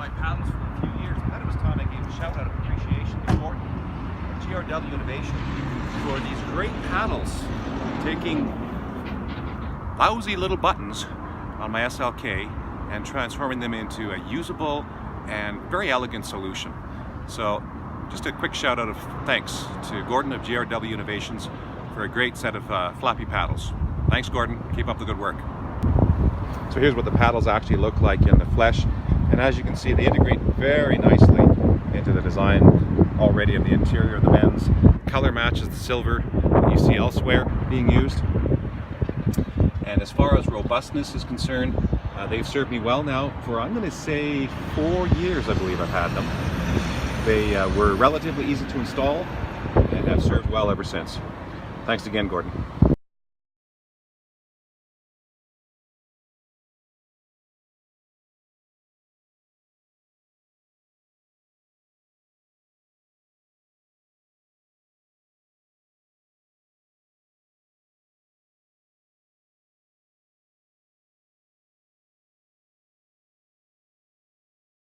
my paddles for a few years. I thought it was time I gave a shout out of appreciation to Gordon of GRWInnovations for these great paddles, taking lousy little buttons on my SLK and transforming them into a usable and very elegant solution. So just a quick shout out of thanks to Gordon of GRWInnovations for a great set of flappy paddles. Thanks, Gordon. Keep up the good work. So here's what the paddles actually look like in the flesh, and as you can see, they integrate very nicely into the design already of the interior of the bends. Color matches the silver that you see elsewhere being used. And as far as robustness is concerned, they've served me well now for, I'm going to say, 4 years I believe I've had them. They were relatively easy to install and have served well ever since. Thanks again, Gordon.